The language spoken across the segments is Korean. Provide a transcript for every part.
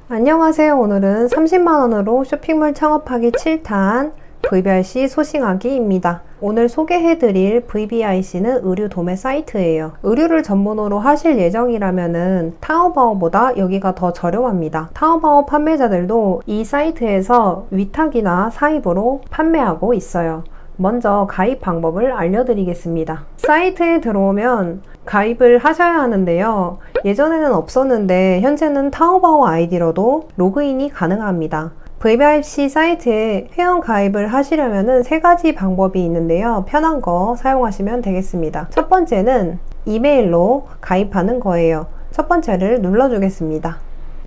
안녕하세요. 오늘은 30만원으로 쇼핑몰 창업하기 7탄 VBIC 소싱하기입니다. 오늘 소개해드릴 VBIC는 의류 도매 사이트예요. 의류를 전문으로 하실 예정이라면 타오바오보다 여기가 더 저렴합니다. 타오바오 판매자들도 이 사이트에서 위탁이나 사입으로 판매하고 있어요. 먼저 가입 방법을 알려드리겠습니다. 사이트에 들어오면 가입을 하셔야 하는데요. 예전에는 없었는데 현재는 타오바오 아이디로도 로그인이 가능합니다. VBIC 사이트에 회원 가입을 하시려면 세 가지 방법이 있는데요. 편한 거 사용하시면 되겠습니다. 첫 번째는 이메일로 가입하는 거예요. 첫 번째를 눌러주겠습니다.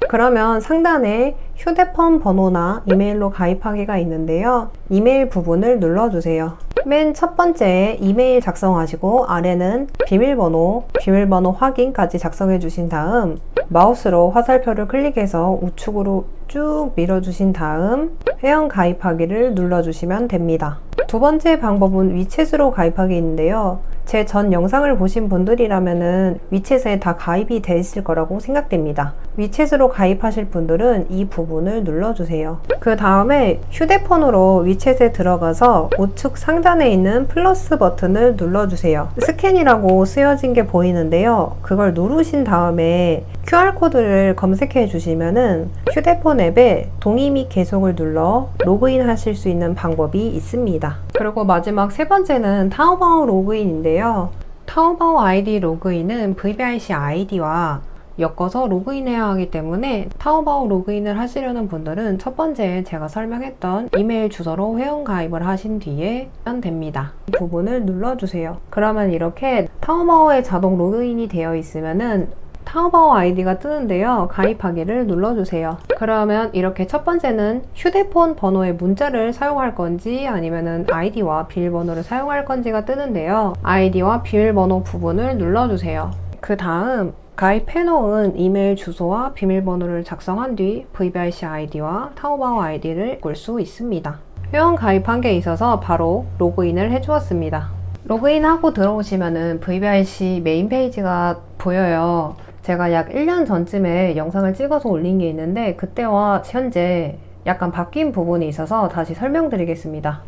그러면 상단에 휴대폰 번호나 이메일로 가입하기가 있는데요. 이메일 부분을 눌러주세요. 맨 첫 번째 이메일 작성하시고 아래는 비밀번호 확인까지 작성해 주신 다음 마우스로 화살표를 클릭해서 우측으로 쭉 밀어주신 다음 회원 가입하기를 눌러주시면 됩니다. 두 번째 방법은 위챗으로 가입하기 있는데요. 제 전 영상을 보신 분들이라면 위챗에 다 가입이 되어 있을 거라고 생각됩니다. 위챗으로 가입하실 분들은 이 부분을 눌러주세요. 그 다음에 휴대폰으로 위챗에 들어가서 우측 상단에 있는 플러스 버튼을 눌러주세요. 스캔이라고 쓰여진 게 보이는데요. 그걸 누르신 다음에 QR코드를 검색해 주시면은 휴대폰 앱에 동의 및 계속을 눌러 로그인 하실 수 있는 방법이 있습니다. 그리고 마지막 세 번째는 타오바오 로그인인데요. 타오바오 아이디 로그인은 VBIC 아이디와 엮어서 로그인해야 하기 때문에 타오바오 로그인을 하시려는 분들은 첫 번째 제가 설명했던 이메일 주소로 회원 가입을 하신 뒤에 하면 됩니다. 이 부분을 눌러주세요. 그러면 이렇게 타오바오에 자동 로그인이 되어 있으면은 타오바오 아이디가 뜨는데요. 가입하기를 눌러주세요. 그러면 이렇게 첫 번째는 휴대폰 번호의 문자를 사용할 건지 아니면은 아이디와 비밀번호를 사용할 건지가 뜨는데요. 아이디와 비밀번호 부분을 눌러주세요. 그 다음 가입해놓은 이메일 주소와 비밀번호를 작성한 뒤 VBIC 아이디와 타오바오 아이디를 볼 수 있습니다. 회원 가입한 게 있어서 바로 로그인을 해주었습니다. 로그인하고 들어오시면은 VBIC 메인 페이지가 보여요. 제가 약 1년 전쯤에 영상을 찍어서 올린 게 있는데 그때와 현재 약간 바뀐 부분이 있어서 다시 설명드리겠습니다.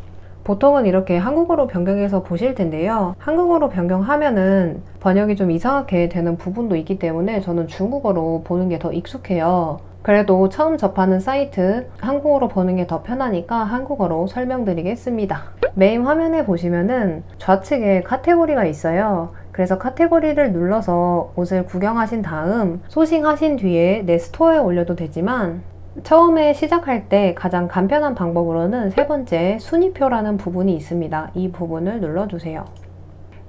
보통은 이렇게 한국어로 변경해서 보실 텐데요. 한국어로 변경하면은 번역이 좀 이상하게 되는 부분도 있기 때문에 저는 중국어로 보는 게 더 익숙해요. 그래도 처음 접하는 사이트 한국어로 보는 게 더 편하니까 한국어로 설명드리겠습니다. 메인 화면에 보시면은 좌측에 카테고리가 있어요. 그래서 카테고리를 눌러서 옷을 구경하신 다음 소싱하신 뒤에 내 스토어에 올려도 되지만 처음에 시작할 때 가장 간편한 방법으로는 세 번째 순위표라는 부분이 있습니다. 이 부분을 눌러주세요.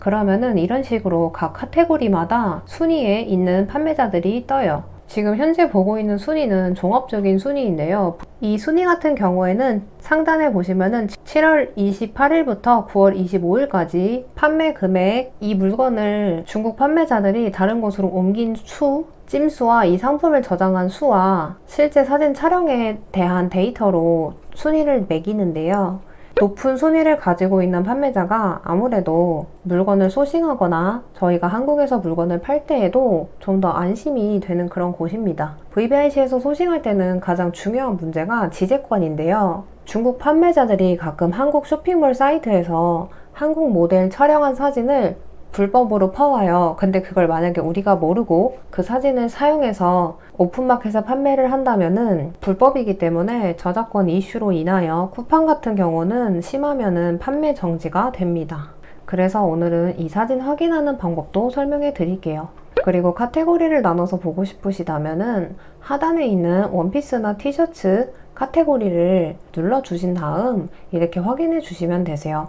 그러면은 이런 식으로 각 카테고리마다 순위에 있는 판매자들이 떠요. 지금 현재 보고 있는 순위는 종합적인 순위인데요. 이 순위 같은 경우에는 상단에 보시면은 7월 28일부터 9월 25일까지 판매 금액, 이 물건을 중국 판매자들이 다른 곳으로 옮긴 수, 찜수와 이 상품을 저장한 수와 실제 사진 촬영에 대한 데이터로 순위를 매기는데요. 높은 순위를 가지고 있는 판매자가 아무래도 물건을 소싱하거나 저희가 한국에서 물건을 팔 때에도 좀 더 안심이 되는 그런 곳입니다. VBIC에서 소싱할 때는 가장 중요한 문제가 지재권인데요. 중국 판매자들이 가끔 한국 쇼핑몰 사이트에서 한국 모델 촬영한 사진을 불법으로 퍼와요. 근데 그걸 만약에 우리가 모르고 그 사진을 사용해서 오픈마켓에 판매를 한다면은 불법이기 때문에 저작권 이슈로 인하여 쿠팡 같은 경우는 심하면은 판매 정지가 됩니다. 그래서 오늘은 이 사진 확인하는 방법도 설명해 드릴게요. 그리고 카테고리를 나눠서 보고 싶으시다면은 하단에 있는 원피스나 티셔츠 카테고리를 눌러주신 다음 이렇게 확인해 주시면 되세요.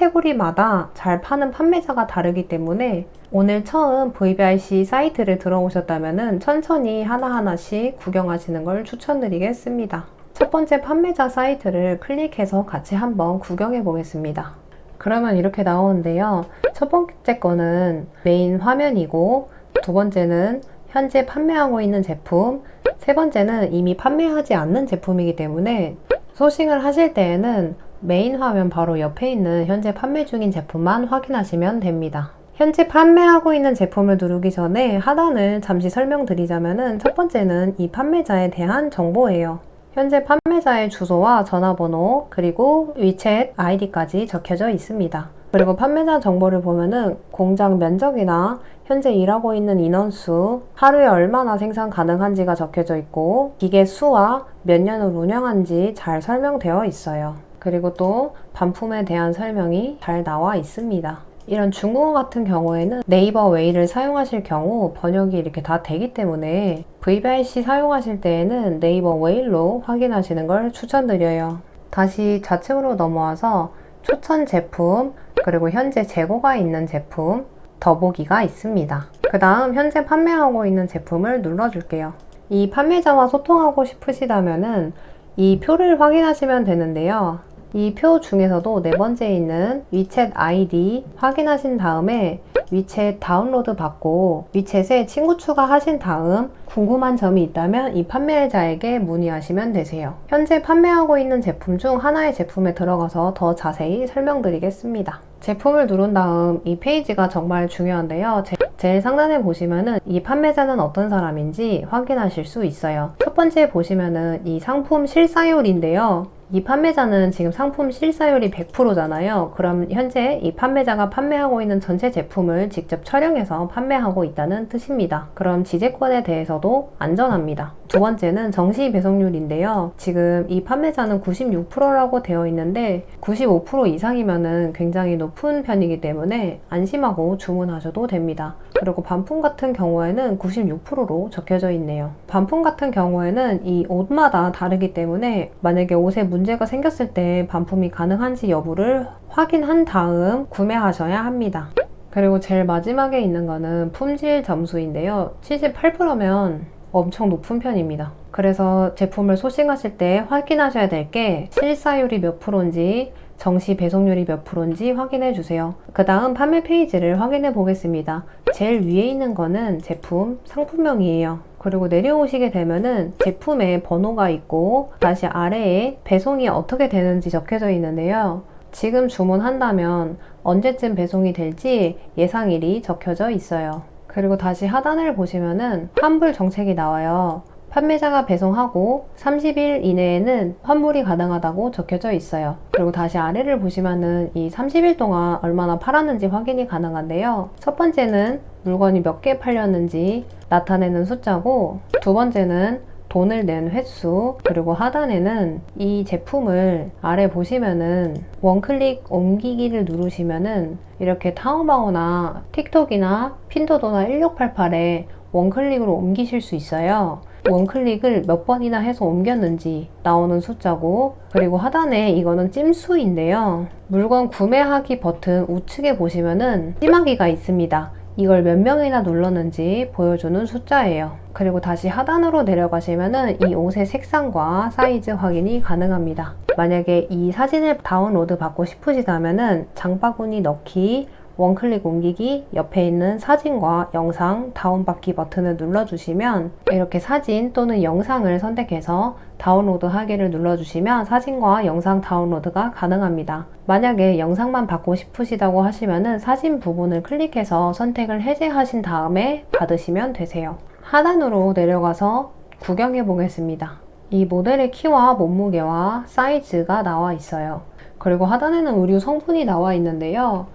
카테고리마다 잘 파는 판매자가 다르기 때문에 오늘 처음 VBIC 사이트를 들어오셨다면 천천히 하나하나씩 구경하시는 걸 추천드리겠습니다. 첫 번째 판매자 사이트를 클릭해서 같이 한번 구경해 보겠습니다. 그러면 이렇게 나오는데요. 첫 번째 거는 메인 화면이고 두 번째는 현재 판매하고 있는 제품, 세 번째는 이미 판매하지 않는 제품이기 때문에 소싱을 하실 때에는 메인 화면 바로 옆에 있는 현재 판매 중인 제품만 확인하시면 됩니다. 현재 판매하고 있는 제품을 누르기 전에 하단을 잠시 설명드리자면은 첫 번째는 이 판매자에 대한 정보예요. 현재 판매자의 주소와 전화번호 그리고 위챗 아이디까지 적혀져 있습니다. 그리고 판매자 정보를 보면은 공장 면적이나 현재 일하고 있는 인원수, 하루에 얼마나 생산 가능한지가 적혀져 있고 기계 수와 몇 년을 운영한지 잘 설명되어 있어요. 그리고 또 반품에 대한 설명이 잘 나와 있습니다. 이런 중국어 같은 경우에는 네이버 웨이를 사용하실 경우 번역이 이렇게 다 되기 때문에 VBIC 사용하실 때에는 네이버 웨이로 확인하시는 걸 추천드려요. 다시 좌측으로 넘어와서 추천 제품, 그리고 현재 재고가 있는 제품, 더보기가 있습니다. 그 다음 현재 판매하고 있는 제품을 눌러줄게요. 이 판매자와 소통하고 싶으시다면은 이 표를 확인하시면 되는데요. 이 표 중에서도 네 번째에 있는 위챗 아이디 확인하신 다음에 위챗 다운로드 받고 위챗에 친구 추가하신 다음 궁금한 점이 있다면 이 판매자에게 문의하시면 되세요. 현재 판매하고 있는 제품 중 하나의 제품에 들어가서 더 자세히 설명드리겠습니다. 제품을 누른 다음 이 페이지가 정말 중요한데요. 제일 상단에 보시면은 이 판매자는 어떤 사람인지 확인하실 수 있어요. 첫 번째 보시면은 이 상품 실사율인데요. 이 판매자는 지금 상품 실사율이 100%잖아요. 그럼 현재 이 판매자가 판매하고 있는 전체 제품을 직접 촬영해서 판매하고 있다는 뜻입니다. 그럼 지재권에 대해서도 안전합니다. 두 번째는 정시 배송률인데요. 지금 이 판매자는 96%라고 되어 있는데 95% 이상이면은 굉장히 높은 편이기 때문에 안심하고 주문하셔도 됩니다. 그리고 반품 같은 경우에는 96%로 적혀져 있네요. 반품 같은 경우에는 이 옷마다 다르기 때문에 만약에 옷에 문제가 생겼을 때 반품이 가능한지 여부를 확인한 다음 구매하셔야 합니다. 그리고 제일 마지막에 있는 거는 품질 점수인데요. 78%면 엄청 높은 편입니다. 그래서 제품을 소싱하실 때 확인하셔야 될 게 실사율이 몇 프로인지, 정시 배송률이 몇 프로인지 확인해 주세요. 그 다음 판매 페이지를 확인해 보겠습니다. 제일 위에 있는 거는 제품 상품명이에요. 그리고 내려오시게 되면은 제품에 번호가 있고 다시 아래에 배송이 어떻게 되는지 적혀져 있는데요. 지금 주문한다면 언제쯤 배송이 될지 예상일이 적혀져 있어요. 그리고 다시 하단을 보시면은 환불 정책이 나와요. 판매자가 배송하고 30일 이내에는 환불이 가능하다고 적혀져 있어요. 그리고 다시 아래를 보시면은 이 30일 동안 얼마나 팔았는지 확인이 가능한데요. 첫 번째는 물건이 몇 개 팔렸는지 나타내는 숫자고, 두 번째는 돈을 낸 횟수, 그리고 하단에는 이 제품을 아래 보시면은 원클릭 옮기기를 누르시면은 이렇게 타오바오나 틱톡이나 핀도도나 1688에 원클릭으로 옮기실 수 있어요. 원클릭을 몇 번이나 해서 옮겼는지 나오는 숫자고, 그리고 하단에 이거는 찜수인데요. 물건 구매하기 버튼 우측에 보시면은 찜하기가 있습니다. 이걸 몇 명이나 눌렀는지 보여주는 숫자예요. 그리고 다시 하단으로 내려가시면은 이 옷의 색상과 사이즈 확인이 가능합니다. 만약에 이 사진을 다운로드 받고 싶으시다면은 장바구니 넣기, 원클릭 옮기기, 옆에 있는 사진과 영상 다운받기 버튼을 눌러주시면 이렇게 사진 또는 영상을 선택해서 다운로드 하기를 눌러주시면 사진과 영상 다운로드가 가능합니다. 만약에 영상만 받고 싶으시다고 하시면은 사진 부분을 클릭해서 선택을 해제하신 다음에 받으시면 되세요. 하단으로 내려가서 구경해 보겠습니다. 이 모델의 키와 몸무게와 사이즈가 나와 있어요. 그리고 하단에는 의류 성분이 나와 있는데요.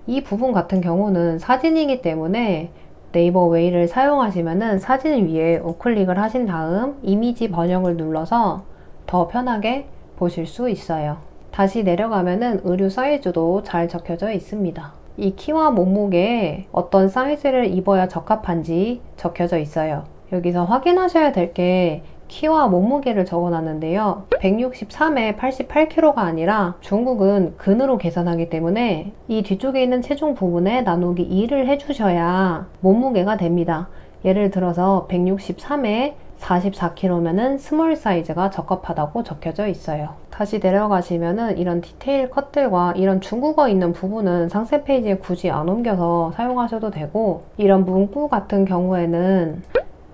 이 부분 같은 경우는 사진이기 때문에 네이버 웨이를 사용하시면은 사진 위에 우클릭을 하신 다음 이미지 번역을 눌러서 더 편하게 보실 수 있어요. 다시 내려가면은 의류 사이즈도 잘 적혀져 있습니다. 이 키와 몸무게에 어떤 사이즈를 입어야 적합한지 적혀져 있어요. 여기서 확인하셔야 될 게 키와 몸무게를 적어놨는데요. 163에 88kg가 아니라 중국은 근으로 계산하기 때문에 이 뒤쪽에 있는 체중 부분에 나누기 2를 해주셔야 몸무게가 됩니다. 예를 들어서 163에 44kg면은 스몰 사이즈가 적합하다고 적혀져 있어요. 다시 내려가시면은 이런 디테일 컷들과 이런 중국어 있는 부분은 상세 페이지에 굳이 안 옮겨서 사용하셔도 되고, 이런 문구 같은 경우에는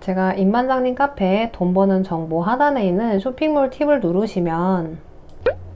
제가 임반장님 카페에 돈 버는 정보 하단에 있는 쇼핑몰 팁을 누르시면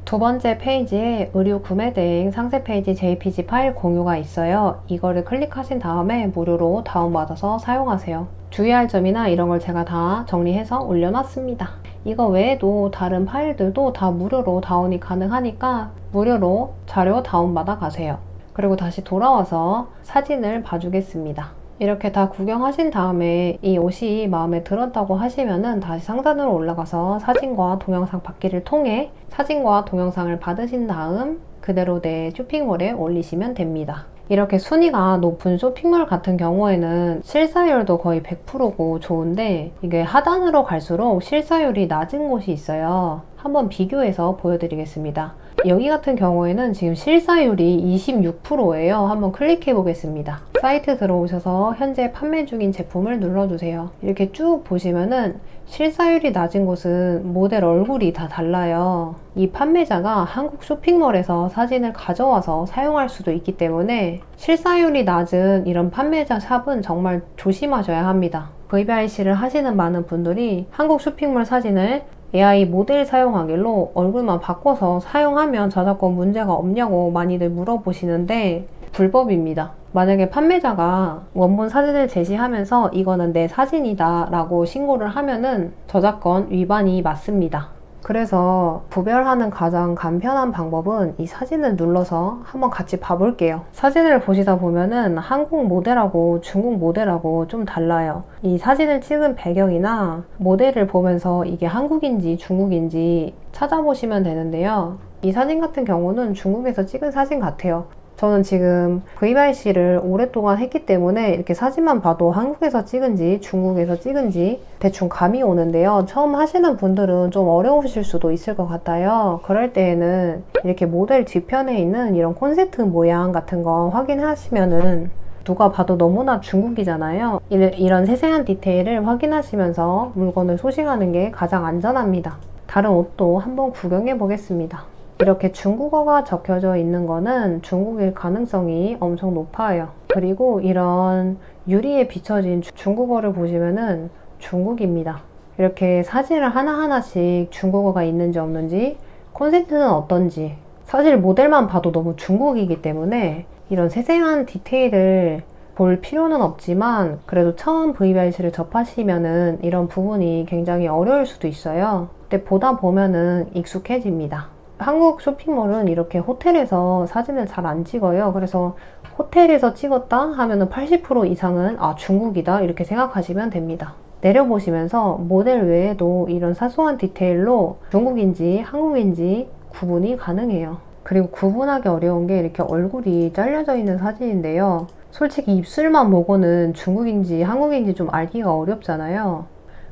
두 번째 페이지에 의류 구매 대행 상세 페이지 JPG 파일 공유가 있어요. 이거를 클릭하신 다음에 무료로 다운받아서 사용하세요. 주의할 점이나 이런 걸 제가 다 정리해서 올려놨습니다. 이거 외에도 다른 파일들도 다 무료로 다운이 가능하니까 무료로 자료 다운받아 가세요. 그리고 다시 돌아와서 사진을 봐주겠습니다. 이렇게 다 구경하신 다음에 이 옷이 마음에 들었다고 하시면은 다시 상단으로 올라가서 사진과 동영상 받기를 통해 사진과 동영상을 받으신 다음 그대로 내 쇼핑몰에 올리시면 됩니다. 이렇게 순위가 높은 쇼핑몰 같은 경우에는 실사율도 거의 100%고 좋은데 이게 하단으로 갈수록 실사율이 낮은 곳이 있어요. 한번 비교해서 보여드리겠습니다. 여기 같은 경우에는 지금 실사율이 26%예요. 한번 클릭해 보겠습니다. 사이트 들어오셔서 현재 판매 중인 제품을 눌러주세요. 이렇게 쭉 보시면은 실사율이 낮은 곳은 모델 얼굴이 다 달라요. 이 판매자가 한국 쇼핑몰에서 사진을 가져와서 사용할 수도 있기 때문에 실사율이 낮은 이런 판매자 샵은 정말 조심하셔야 합니다. VVIC를 하시는 많은 분들이 한국 쇼핑몰 사진을 AI 모델 사용하길로 얼굴만 바꿔서 사용하면 저작권 문제가 없냐고 많이들 물어보시는데 불법입니다. 만약에 판매자가 원본 사진을 제시하면서 이거는 내 사진이다 라고 신고를 하면은 저작권 위반이 맞습니다. 그래서 구별하는 가장 간편한 방법은 이 사진을 눌러서 한번 같이 봐볼게요. 사진을 보시다 보면은 한국 모델하고 중국 모델하고 좀 달라요. 이 사진을 찍은 배경이나 모델을 보면서 이게 한국인지 중국인지 찾아보시면 되는데요. 이 사진 같은 경우는 중국에서 찍은 사진 같아요. 저는 지금 VVIC를 오랫동안 했기 때문에 이렇게 사진만 봐도 한국에서 찍은지 중국에서 찍은지 대충 감이 오는데요. 처음 하시는 분들은 좀 어려우실 수도 있을 것 같아요. 그럴 때에는 이렇게 모델 뒤편에 있는 이런 콘센트 모양 같은 거 확인하시면은 누가 봐도 너무나 중국이잖아요. 이런 세세한 디테일을 확인하시면서 물건을 소싱하는 게 가장 안전합니다. 다른 옷도 한번 구경해 보겠습니다. 이렇게 중국어가 적혀져 있는 거는 중국일 가능성이 엄청 높아요. 그리고 이런 유리에 비춰진 중국어를 보시면은 중국입니다. 이렇게 사진을 하나하나씩 중국어가 있는지 없는지, 콘센트는 어떤지, 사실 모델만 봐도 너무 중국이기 때문에 이런 세세한 디테일을 볼 필요는 없지만 그래도 처음 VVIC를 접하시면은 이런 부분이 굉장히 어려울 수도 있어요. 근데 보다 보면은 익숙해집니다. 한국 쇼핑몰은 이렇게 호텔에서 사진을 잘 안 찍어요. 그래서 호텔에서 찍었다 하면은 80% 이상은 중국이다 이렇게 생각하시면 됩니다. 내려보시면서 모델 외에도 이런 사소한 디테일로 중국인지 한국인지 구분이 가능해요. 그리고 구분하기 어려운 게 이렇게 얼굴이 잘려져 있는 사진인데요. 솔직히 입술만 보고는 중국인지 한국인지 좀 알기가 어렵잖아요.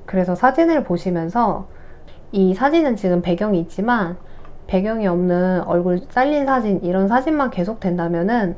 그래서 사진을 보시면서 이 사진은 지금 배경이 있지만 배경이 없는 얼굴 잘린 사진, 이런 사진만 계속 된다면은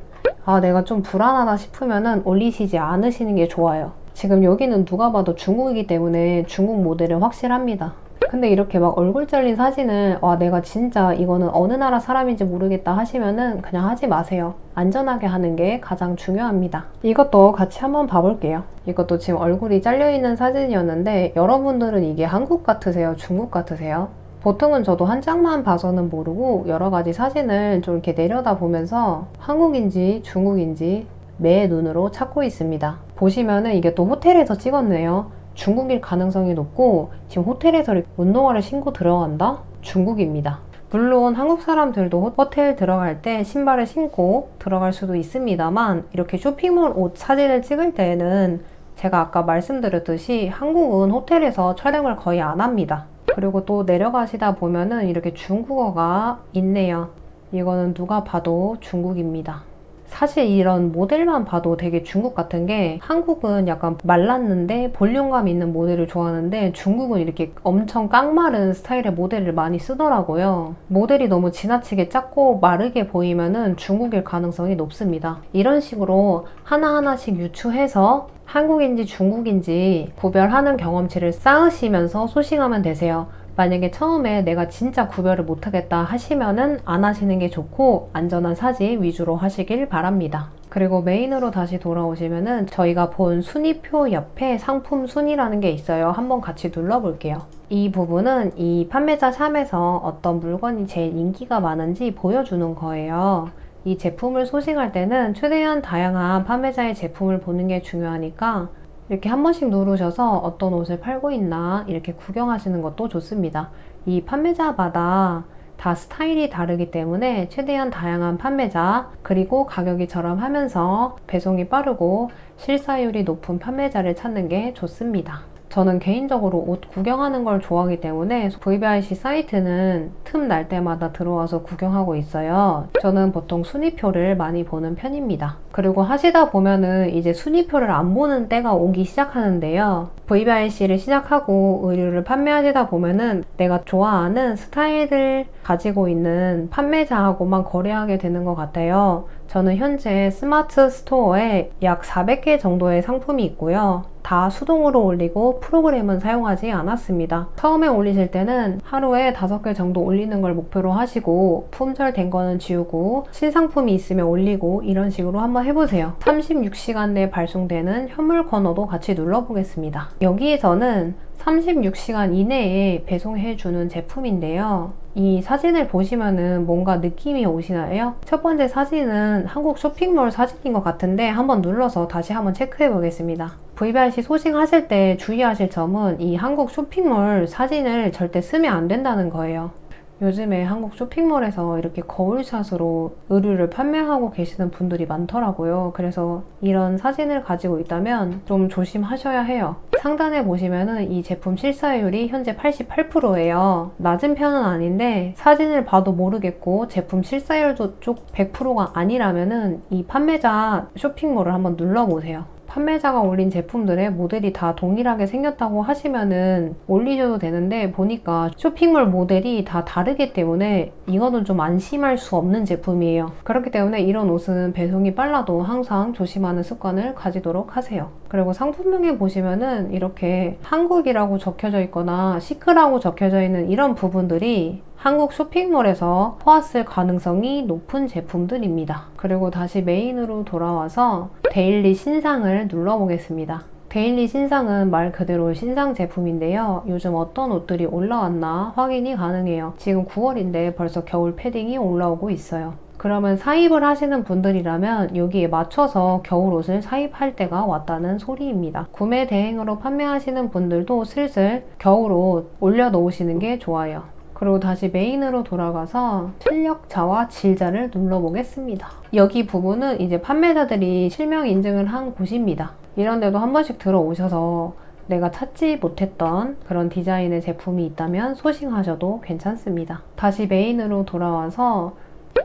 내가 좀 불안하다 싶으면은 올리시지 않으시는 게 좋아요. 지금 여기는 누가 봐도 중국이기 때문에 중국 모델은 확실합니다. 근데 이렇게 막 얼굴 잘린 사진을 내가 진짜 이거는 어느 나라 사람인지 모르겠다 하시면은 그냥 하지 마세요. 안전하게 하는 게 가장 중요합니다. 이것도 같이 한번 봐볼게요. 이것도 지금 얼굴이 잘려있는 사진이었는데 여러분들은 이게 한국 같으세요? 중국 같으세요? 보통은 저도 한 장만 봐서는 모르고 여러 가지 사진을 좀 이렇게 내려다보면서 한국인지 중국인지 매 눈으로 찾고 있습니다. 보시면은 이게 또 호텔에서 찍었네요. 중국일 가능성이 높고 지금 호텔에서 운동화를 신고 들어간다? 중국입니다. 물론 한국 사람들도 호텔 들어갈 때 신발을 신고 들어갈 수도 있습니다만 이렇게 쇼핑몰 옷 사진을 찍을 때에는 제가 아까 말씀드렸듯이 한국은 호텔에서 촬영을 거의 안 합니다. 그리고 또 내려가시다 보면은 이렇게 중국어가 있네요. 이거는 누가 봐도 중국입니다. 사실 이런 모델만 봐도 되게 중국 같은 게 한국은 약간 말랐는데 볼륨감 있는 모델을 좋아하는데 중국은 이렇게 엄청 깡마른 스타일의 모델을 많이 쓰더라고요. 모델이 너무 지나치게 작고 마르게 보이면은 중국일 가능성이 높습니다. 이런 식으로 하나하나씩 유추해서 한국인지 중국인지 구별하는 경험치를 쌓으시면서 소싱하면 되세요. 만약에 처음에 내가 진짜 구별을 못하겠다 하시면은 안 하시는 게 좋고 안전한 사진 위주로 하시길 바랍니다. 그리고 메인으로 다시 돌아오시면은 저희가 본 순위표 옆에 상품 순위라는 게 있어요. 한번 같이 눌러볼게요. 이 부분은 이 판매자 샵에서 어떤 물건이 제일 인기가 많은지 보여주는 거예요. 이 제품을 소싱할 때는 최대한 다양한 판매자의 제품을 보는 게 중요하니까 이렇게 한 번씩 누르셔서 어떤 옷을 팔고 있나 이렇게 구경하시는 것도 좋습니다. 이 판매자마다 다 스타일이 다르기 때문에 최대한 다양한 판매자 그리고 가격이 저렴하면서 배송이 빠르고 실사율이 높은 판매자를 찾는 게 좋습니다. 저는 개인적으로 옷 구경하는 걸 좋아하기 때문에 VBIC 사이트는 틈 날 때마다 들어와서 구경하고 있어요. 저는 보통 순위표를 많이 보는 편입니다. 그리고 하시다 보면은 이제 순위표를 안 보는 때가 오기 시작하는데요. VBIC를 시작하고 의류를 판매하시다 보면은 내가 좋아하는 스타일을 가지고 있는 판매자하고만 거래하게 되는 것 같아요. 저는 현재 스마트 스토어에 약 400개 정도의 상품이 있고요. 다 수동으로 올리고 프로그램은 사용하지 않았습니다. 처음에 올리실 때는 하루에 5개 정도 올리는 걸 목표로 하시고 품절된 거는 지우고 신상품이 있으면 올리고 이런 식으로 한번 해보세요. 36시간 내에 발송되는 현물 코너도 같이 눌러보겠습니다. 여기에서는 36시간 이내에 배송해주는 제품인데요. 이 사진을 보시면은 뭔가 느낌이 오시나요? 첫 번째 사진은 한국 쇼핑몰 사진인 것 같은데 한번 눌러서 다시 한번 체크해 보겠습니다. VBIC 소싱하실 때 주의하실 점은 이 한국 쇼핑몰 사진을 절대 쓰면 안 된다는 거예요. 요즘에 한국 쇼핑몰에서 이렇게 거울샷으로 의류를 판매하고 계시는 분들이 많더라고요. 그래서 이런 사진을 가지고 있다면 좀 조심하셔야 해요. 상단에 보시면은 이 제품 실사율이 현재 88%예요. 낮은 편은 아닌데 사진을 봐도 모르겠고 제품 실사율도 쪽 100%가 아니라면은 이 판매자 쇼핑몰을 한번 눌러보세요. 판매자가 올린 제품들의 모델이 다 동일하게 생겼다고 하시면은 올리셔도 되는데 보니까 쇼핑몰 모델이 다 다르기 때문에 이거는 좀 안심할 수 없는 제품이에요. 그렇기 때문에 이런 옷은 배송이 빨라도 항상 조심하는 습관을 가지도록 하세요. 그리고 상품명에 보시면은 이렇게 한국이라고 적혀져 있거나 시크라고 적혀져 있는 이런 부분들이 한국 쇼핑몰에서 퍼왔을 가능성이 높은 제품들입니다. 그리고 다시 메인으로 돌아와서 데일리 신상을 눌러보겠습니다. 데일리 신상은 말 그대로 신상 제품인데요. 요즘 어떤 옷들이 올라왔나 확인이 가능해요. 지금 9월인데 벌써 겨울 패딩이 올라오고 있어요. 그러면 사입을 하시는 분들이라면 여기에 맞춰서 겨울옷을 사입할 때가 왔다는 소리입니다. 구매 대행으로 판매하시는 분들도 슬슬 겨울옷 올려놓으시는 게 좋아요. 그리고 다시 메인으로 돌아가서 실력자와 질자를 눌러보겠습니다. 여기 부분은 이제 판매자들이 실명 인증을 한 곳입니다. 이런 데도 한 번씩 들어오셔서 내가 찾지 못했던 그런 디자인의 제품이 있다면 소싱하셔도 괜찮습니다. 다시 메인으로 돌아와서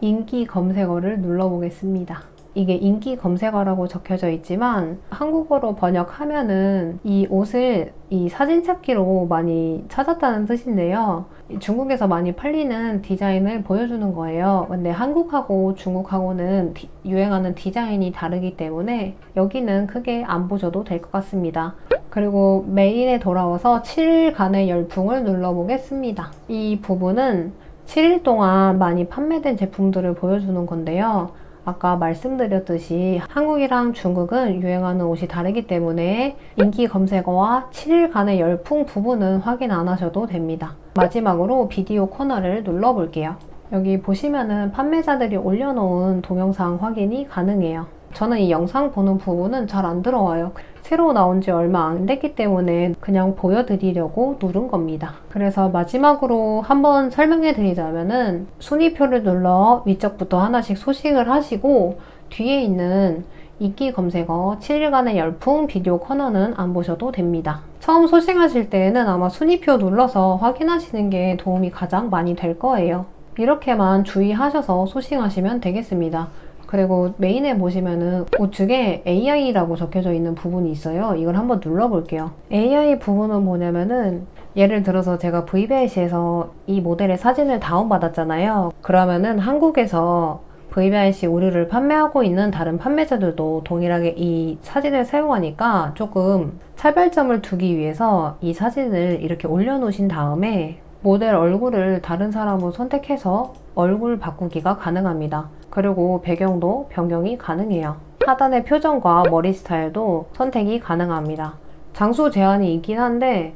인기 검색어를 눌러보겠습니다. 이게 인기 검색어라고 적혀져 있지만 한국어로 번역하면은 이 옷을 이 사진 찾기로 많이 찾았다는 뜻인데요. 중국에서 많이 팔리는 디자인을 보여주는 거예요. 근데 한국하고 중국하고는 유행하는 디자인이 다르기 때문에 여기는 크게 안 보셔도 될 것 같습니다. 그리고 메인에 돌아와서 7일간의 열풍을 눌러보겠습니다. 이 부분은 7일 동안 많이 판매된 제품들을 보여주는 건데요. 아까 말씀드렸듯이 한국이랑 중국은 유행하는 옷이 다르기 때문에 인기 검색어와 7일간의 열풍 부분은 확인 안 하셔도 됩니다. 마지막으로 비디오 코너를 눌러볼게요. 여기 보시면은 판매자들이 올려놓은 동영상 확인이 가능해요. 저는 이 영상 보는 부분은 잘 안 들어와요. 새로 나온 지 얼마 안 됐기 때문에 그냥 보여드리려고 누른 겁니다. 그래서 마지막으로 한번 설명해 드리자면은 순위표를 눌러 위쪽부터 하나씩 소식을 하시고 뒤에 있는 인기 검색어 7일간의 열풍 비디오 코너는 안 보셔도 됩니다. 처음 소싱하실 때에는 아마 순위표 눌러서 확인하시는 게 도움이 가장 많이 될 거예요. 이렇게만 주의하셔서 소싱하시면 되겠습니다. 그리고 메인에 보시면은 우측에 AI라고 적혀져 있는 부분이 있어요. 이걸 한번 눌러볼게요. AI 부분은 뭐냐면은 예를 들어서 제가 VBIC에서 이 모델의 사진을 다운받았잖아요. 그러면은 한국에서 VBIC 의류를 판매하고 있는 다른 판매자들도 동일하게 이 사진을 사용하니까 조금 차별점을 두기 위해서 이 사진을 이렇게 올려놓으신 다음에 모델 얼굴을 다른 사람으로 선택해서 얼굴 바꾸기가 가능합니다. 그리고 배경도 변경이 가능해요. 하단의 표정과 머리 스타일도 선택이 가능합니다. 장수 제한이 있긴 한데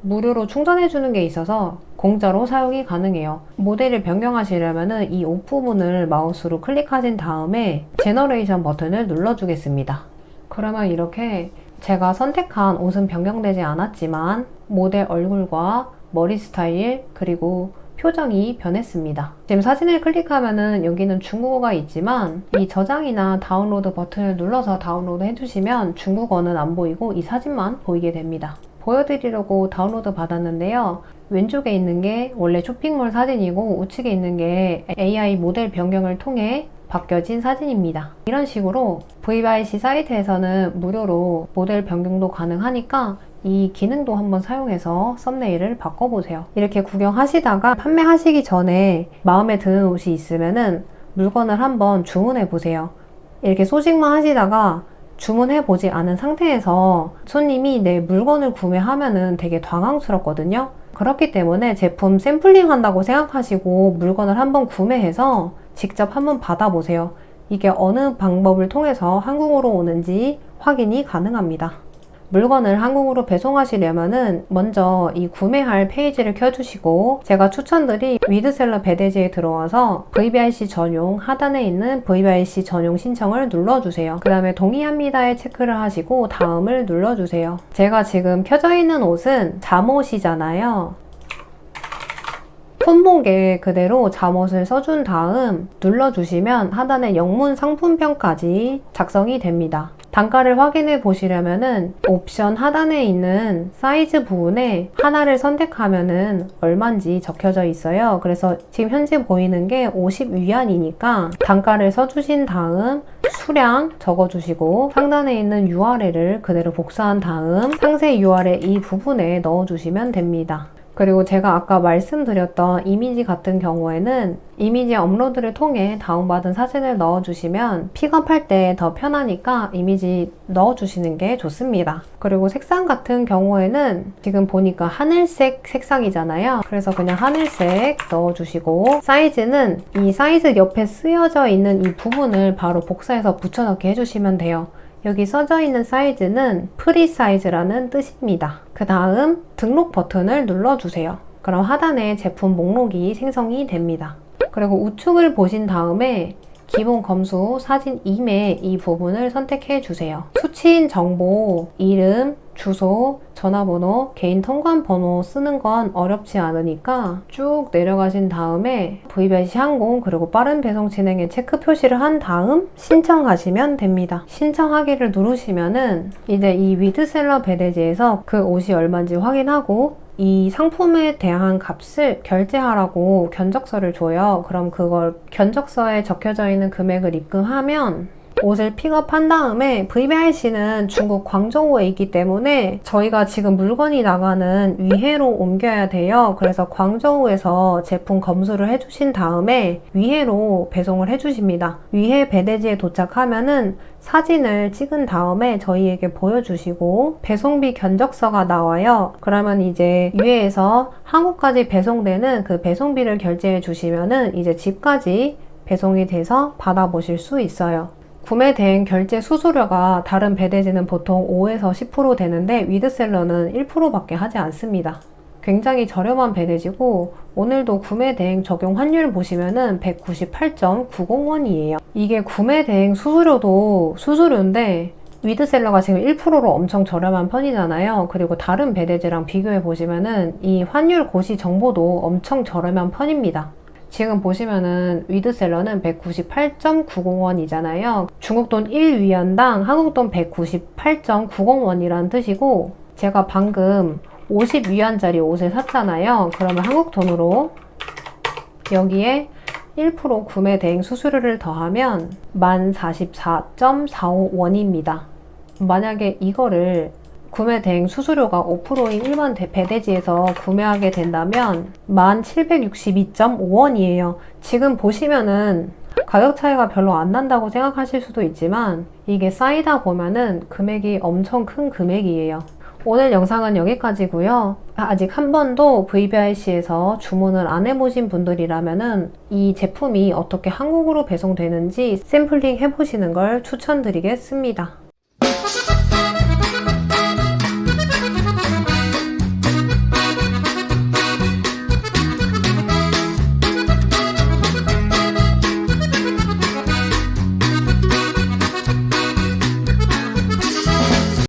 무료로 충전해주는 게 있어서 공짜로 사용이 가능해요. 모델을 변경하시려면 이 옷 부분을 마우스로 클릭하신 다음에 제너레이션 버튼을 눌러주겠습니다. 그러면 이렇게 제가 선택한 옷은 변경되지 않았지만 모델 얼굴과 머리 스타일 그리고 표정이 변했습니다. 지금 사진을 클릭하면은 여기는 중국어가 있지만 이 저장이나 다운로드 버튼을 눌러서 다운로드 해주시면 중국어는 안 보이고 이 사진만 보이게 됩니다. 보여드리려고 다운로드 받았는데요. 왼쪽에 있는 게 원래 쇼핑몰 사진이고 우측에 있는 게 AI 모델 변경을 통해 바뀌어진 사진입니다. 이런 식으로 VYC 사이트에서는 무료로 모델 변경도 가능하니까 이 기능도 한번 사용해서 썸네일을 바꿔보세요. 이렇게 구경하시다가 판매하시기 전에 마음에 드는 옷이 있으면은 물건을 한번 주문해 보세요. 이렇게 소식만 하시다가 주문해보지 않은 상태에서 손님이 내 물건을 구매하면은 되게 당황스럽거든요. 그렇기 때문에 제품 샘플링 한다고 생각하시고 물건을 한번 구매해서 직접 한번 받아보세요. 이게 어느 방법을 통해서 한국으로 오는지 확인이 가능합니다. 물건을 한국으로 배송하시려면은 먼저 이 구매할 페이지를 켜주시고 제가 추천드린 위드셀러 배대지에 들어와서 VBIC 전용 하단에 있는 VBIC 전용 신청을 눌러주세요. 그 다음에 동의합니다에 체크를 하시고 다음을 눌러주세요. 제가 지금 켜져 있는 옷은 잠옷이잖아요. 손목에 그대로 잠옷을 써준 다음 눌러주시면 하단에 영문 상품평까지 작성이 됩니다. 단가를 확인해 보시려면은 옵션 하단에 있는 사이즈 부분에 하나를 선택하면은 얼마인지 적혀져 있어요. 그래서 지금 현재 보이는 게 50위안이니까 단가를 써주신 다음 수량 적어주시고 상단에 있는 URL을 그대로 복사한 다음 상세 URL 이 부분에 넣어주시면 됩니다. 그리고 제가 아까 말씀드렸던 이미지 같은 경우에는 이미지 업로드를 통해 다운받은 사진을 넣어주시면 픽업할 때 더 편하니까 이미지 넣어주시는 게 좋습니다. 그리고 색상 같은 경우에는 지금 보니까 하늘색 색상이잖아요. 그래서 그냥 하늘색 넣어주시고 사이즈는 이 사이즈 옆에 쓰여져 있는 이 부분을 바로 복사해서 붙여넣기 해주시면 돼요. 여기 써져 있는 사이즈는 프리 사이즈라는 뜻입니다. 그 다음 등록 버튼을 눌러주세요. 그럼 하단에 제품 목록이 생성이 됩니다. 그리고 우측을 보신 다음에 기본 검수 사진 임의 이 부분을 선택해 주세요. 수치인 정보, 이름, 주소, 전화번호, 개인 통관 번호 쓰는 건 어렵지 않으니까 쭉 내려가신 다음에 VBIC 항공 그리고 빠른 배송 진행에 체크 표시를 한 다음 신청하시면 됩니다. 신청하기를 누르시면은 이제 이 위드셀러 배대지에서 그 옷이 얼마인지 확인하고 이 상품에 대한 값을 결제하라고 견적서를 줘요. 그럼 그걸 견적서에 적혀져 있는 금액을 입금하면 옷을 픽업한 다음에 VBIC는 중국 광저우에 있기 때문에 저희가 지금 물건이 나가는 위해로 옮겨야 돼요. 그래서 광저우에서 제품 검수를 해주신 다음에 위해로 배송을 해주십니다. 위해 배대지에 도착하면은 사진을 찍은 다음에 저희에게 보여주시고 배송비 견적서가 나와요. 그러면 이제 위해에서 한국까지 배송되는 그 배송비를 결제해 주시면은 이제 집까지 배송이 돼서 받아보실 수 있어요. 구매 대행 결제 수수료가 다른 배대지는 보통 5에서 10% 되는데 위드셀러는 1%밖에 하지 않습니다. 굉장히 저렴한 배대지고 오늘도 구매 대행 적용 환율 보시면은 198.90원이에요. 이게 구매 대행 수수료도 수수료인데 위드셀러가 지금 1%로 엄청 저렴한 편이잖아요. 그리고 다른 배대지랑 비교해 보시면은 이 환율 고시 정보도 엄청 저렴한 편입니다. 지금 보시면은 위드셀러는 198.90원이잖아요. 중국돈 1위안당 한국돈 198.90원이라는 뜻이고 제가 방금 50위안짜리 옷을 샀잖아요. 그러면 한국돈으로 여기에 1% 구매 대행 수수료를 더하면 1044.45원입니다. 만약에 이거를 구매 대행 수수료가 5%인 일반 배대지에서 구매하게 된다면 1762.5원이에요. 지금 보시면은 가격 차이가 별로 안 난다고 생각하실 수도 있지만 이게 쌓이다 보면은 금액이 엄청 큰 금액이에요. 오늘 영상은 여기까지고요. 아직 한 번도 VBIC에서 주문을 안 해보신 분들이라면은 이 제품이 어떻게 한국으로 배송되는지 샘플링 해보시는 걸 추천드리겠습니다.